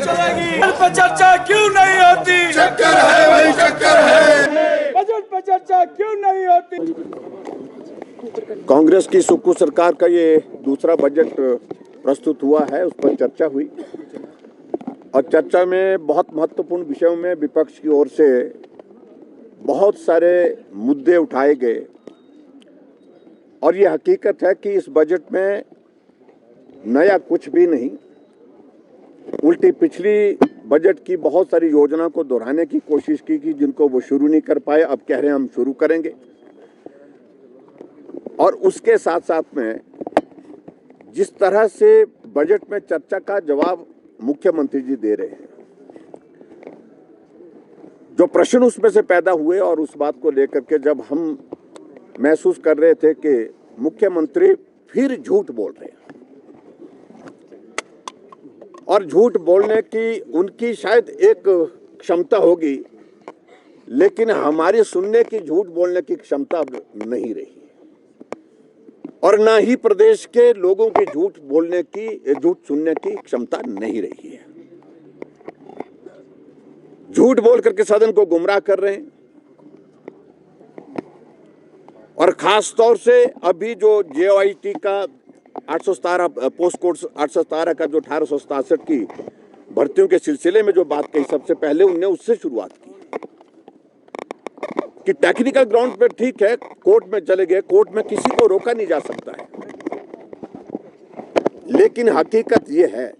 चलेगी। बजट पर चर्चा क्यों नहीं होती? चक्कर है भाई, चक्कर है। बजट पर चर्चा क्यों नहीं होती? कांग्रेस की सुक्कू सरकार का ये दूसरा बजट प्रस्तुत हुआ है, उस पर चर्चा हुई और चर्चा में बहुत महत्वपूर्ण विषयों में विपक्ष की ओर से बहुत सारे मुद्दे उठाए गए और ये हकीकत है कि इस बजट में नया कुछ भी नहीं, उल्टी पिछली बजट की बहुत सारी योजनाओं को दोहराने की कोशिश की जिनको वो शुरू नहीं कर पाए, अब कह रहे हैं हम शुरू करेंगे। और उसके साथ साथ में जिस तरह से बजट में चर्चा का जवाब मुख्यमंत्री जी दे रहे हैं, जो प्रश्न उसमें से पैदा हुए और उस बात को लेकर के जब हम महसूस कर रहे थे कि मुख्यमंत्री फिर झूठ बोल रहे हैं और झूठ बोलने की उनकी शायद एक क्षमता होगी, लेकिन हमारी सुनने की झूठ बोलने की क्षमता अब नहीं रही और ना ही प्रदेश के लोगों की झूठ बोलने की, झूठ सुनने की क्षमता नहीं रही है। झूठ बोल करके सदन को गुमराह कर रहे हैं और खास तौर से अभी जो JOIT का 817 पोस्ट कोड 817 का जो 1867 की भर्तियों के सिलसिले में जो बात कही, सबसे पहले उनने उससे शुरुआत की कि टेक्निकल ग्राउंड पे ठीक है, कोर्ट में चले गए, कोर्ट में किसी को रोका नहीं जा सकता है, लेकिन हकीकत यह है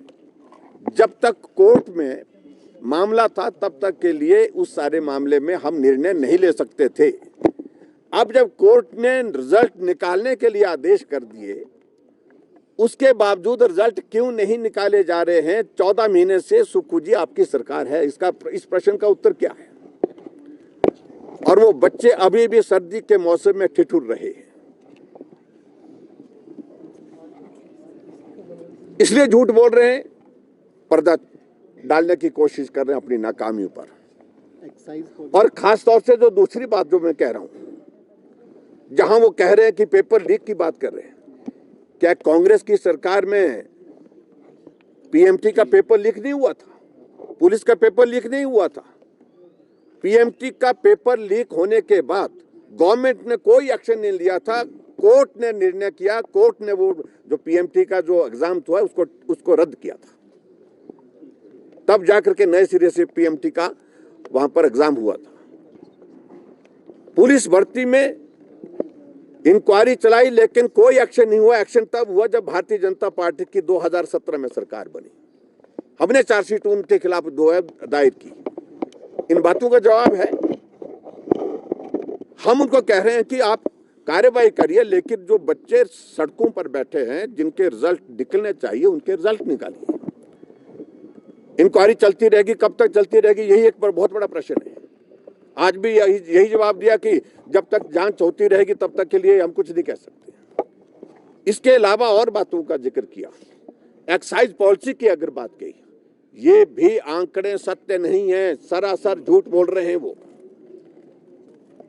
जब तक कोर्ट में मामला था तब तक के लिए उस सारे मामले में हम निर्णय नहीं ले सकते थे। अब जब कोर्ट ने रिजल्ट निकालने के लिए आदेश कर दिए, उसके बावजूद रिजल्ट क्यों नहीं निकाले जा रहे हैं? 14 महीने से सुक्कू जी आपकी सरकार है, इस प्रश्न का उत्तर क्या है? और वो बच्चे अभी भी सर्दी के मौसम में ठिठुर रहे हैं, इसलिए झूठ बोल रहे हैं, पर्दा डालने की कोशिश कर रहे हैं अपनी नाकामियों पर। और खास तौर से जो दूसरी बात जो मैं कह रहा हूं, जहां वो कह रहे हैं कि पेपर लीक की बात कर रहे हैं, क्या कांग्रेस की सरकार में PMT का पेपर लीक नहीं हुआ था? पुलिस का पेपर लीक नहीं हुआ था? PMT का पेपर लीक होने के बाद गवर्नमेंट ने कोई एक्शन नहीं लिया था, कोर्ट ने निर्णय किया, कोर्ट ने वो जो PMT का जो एग्जाम हुआ उसको रद्द किया था, तब जाकर के नए सिरे से PMT का वहां पर एग्जाम हुआ था। पुलिस भर्ती में इंक्वायरी चलाई लेकिन कोई एक्शन नहीं हुआ। एक्शन तब हुआ जब भारतीय जनता पार्टी की 2017 में सरकार बनी, हमने चार्जशीट उनके खिलाफ दायर की। इन बातों का जवाब है, हम उनको कह रहे हैं कि आप कार्यवाही करिए, लेकिन जो बच्चे सड़कों पर बैठे हैं जिनके रिजल्ट निकलने चाहिए उनके रिजल्ट निकालिए। इंक्वायरी चलती रहेगी, कब तक चलती रहेगी, यही एक बहुत बड़ा प्रश्न है। आज भी यही जवाब दिया कि जब तक जांच होती रहेगी तब तक के लिए हम कुछ नहीं कह सकते। इसके अलावा और बातों का जिक्र किया, एक्साइज पॉलिसी की अगर बात कही, ये भी आंकड़े सत्य नहीं है, सरासर झूठ बोल रहे हैं वो।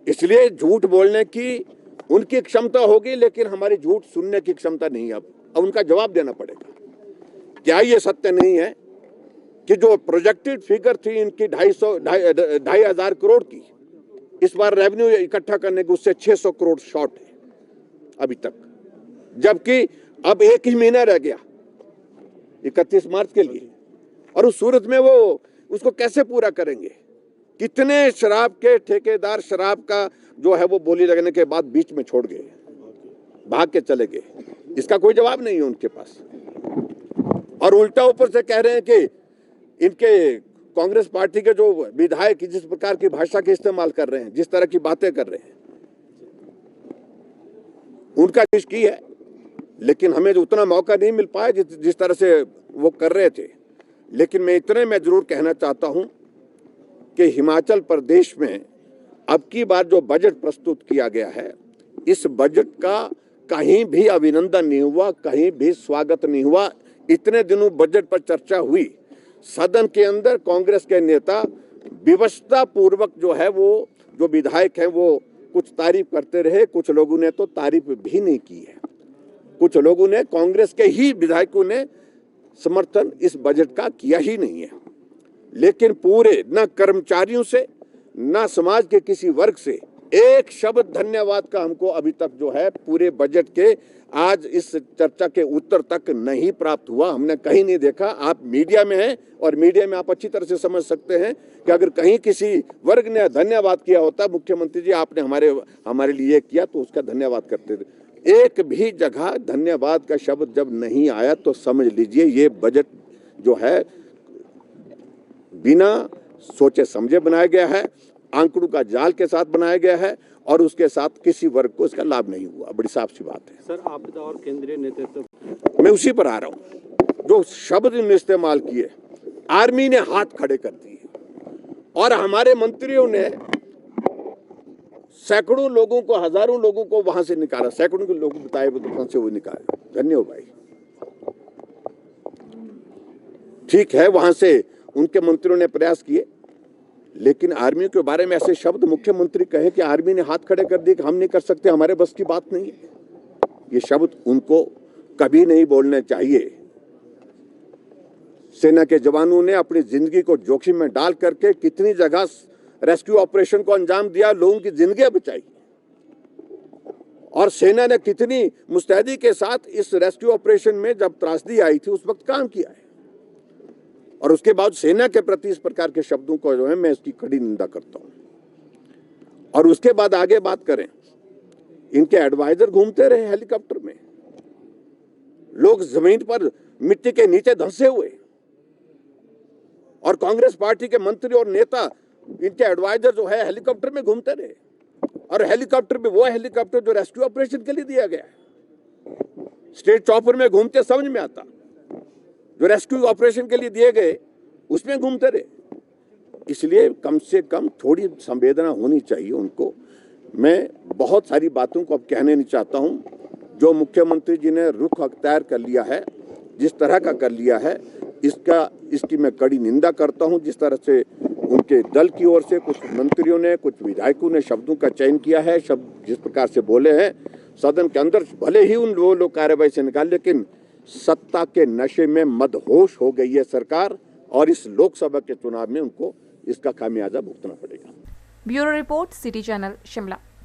इसलिए झूठ बोलने की उनकी क्षमता होगी, लेकिन हमारी झूठ सुनने की क्षमता नहीं है। अब उनका जवाब देना पड़ेगा। क्या ये सत्य नहीं है कि जो प्रोजेक्टेड फिगर थी इनकी 2,500 करोड़ की, इस बार रेवेन्यू इकट्ठा करने के उससे 600 करोड़ शॉर्ट है अभी तक, जबकि अब एक ही महीना रह गया 31 मार्च के लिए, और उस सूरत में वो उसको कैसे पूरा करेंगे? कितने शराब के ठेकेदार शराब का जो है वो बोली लगने के बाद बीच में छोड़ गए, भाग के चले गए, इसका कोई जवाब नहीं है उनके पास। और उल्टा ऊपर से कह रहे हैं कि इनके कांग्रेस पार्टी के जो विधायक जिस प्रकार की भाषा के इस्तेमाल कर रहे हैं, जिस तरह की बातें कर रहे हैं, उनका कोशिश की है, लेकिन हमें उतना मौका नहीं मिल पाया जिस तरह से वो कर रहे थे। लेकिन मैं जरूर कहना चाहता हूं कि हिमाचल प्रदेश में अब की बार जो बजट प्रस्तुत किया गया है, इस बजट का कहीं भी अभिनंदन नहीं हुआ, कहीं भी स्वागत नहीं हुआ। इतने दिनों बजट पर चर्चा हुई, सदन के अंदर कांग्रेस के नेता विवशता पूर्वक जो है वो जो विधायक हैं वो कुछ तारीफ करते रहे, कुछ लोगों ने तो तारीफ भी नहीं की है। कुछ लोगों ने, कांग्रेस के ही विधायकों ने समर्थन इस बजट का किया ही नहीं है। लेकिन पूरे न कर्मचारियों से न समाज के किसी वर्ग से एक शब्द धन्यवाद का हमको अभी तक जो है पूरे बजट के आज इस चर्चा के उत्तर तक नहीं प्राप्त हुआ। हमने कहीं नहीं देखा। आप मीडिया में हैं और मीडिया में आप अच्छी तरह से समझ सकते हैं कि अगर कहीं किसी वर्ग ने धन्यवाद किया होता, मुख्यमंत्री जी आपने हमारे लिए किया, तो उसका धन्यवाद करते थे। एक भी जगह धन्यवाद का शब्द जब नहीं आया तो समझ लीजिए ये बजट जो है बिना सोचे समझे बनाया गया है, आंकड़ों का जाल के साथ बनाया गया है और उसके साथ किसी वर्ग को इसका लाभ नहीं हुआ। बड़ी साफ सी बात है। सर, आपदा और केंद्रीय नेतृत्व, मैं उसी पर आ रहा हूं। जो शब्द इन्होंने इस्तेमाल किए, आर्मी ने हाथ खड़े कर दिए और हमारे मंत्रियों ने सैकड़ों लोगों को, हजारों लोगों को वहां से निकाला। सैकड़ों के लोग बताए से वो निकाले। धन्यवाद भाई। ठीक है, वहां से उनके मंत्रियों ने प्रयास किए, लेकिन आर्मी के बारे में ऐसे शब्द मुख्यमंत्री कहे कि आर्मी ने हाथ खड़े कर दिए कि हम नहीं कर सकते, हमारे बस की बात नहीं है, ये शब्द उनको कभी नहीं बोलने चाहिए। सेना के जवानों ने अपनी जिंदगी को जोखिम में डाल करके कितनी जगह रेस्क्यू ऑपरेशन को अंजाम दिया, लोगों की जिंदगी बचाई, और सेना ने कितनी मुस्तैदी के साथ इस रेस्क्यू ऑपरेशन में जब त्रासदी आई थी उस वक्त काम किया है। और उसके बाद सेना के प्रति इस प्रकार के शब्दों को जो है मैं इसकी कड़ी निंदा करता हूं। और उसके बाद आगे बात करें, इनके एडवाइजर घूमते रहे हेलीकॉप्टर में, लोग जमीन पर मिट्टी के नीचे धंसे हुए, और कांग्रेस पार्टी के मंत्री और नेता, इनके एडवाइजर जो है हेलीकॉप्टर में घूमते रहे। और हेलीकॉप्टर भी वो हेलीकॉप्टर जो रेस्क्यू ऑपरेशन के लिए दिया गया है। स्टेट चॉपर में घूमते समझ में आता, जो रेस्क्यू ऑपरेशन के लिए दिए गए उसमें घूमते रहे। इसलिए कम से कम थोड़ी संवेदना होनी चाहिए उनको। मैं बहुत सारी बातों को अब कहने नहीं चाहता हूं। जो मुख्यमंत्री जी ने रुख अख्तियार कर लिया है, जिस तरह का कर लिया है, इसकी मैं कड़ी निंदा करता हूं। जिस तरह से उनके दल की ओर से कुछ मंत्रियों ने, कुछ विधायकों ने शब्दों का चयन किया है, शब्द जिस प्रकार से बोले हैं सदन के अंदर, भले ही उन लोग कार्रवाई से निकाल, लेकिन सत्ता के नशे में मदहोश हो गई है सरकार, और इस लोकसभा के चुनाव में उनको इसका खामियाजा भुगतना पड़ेगा। Bureau report, city channel, Shimla.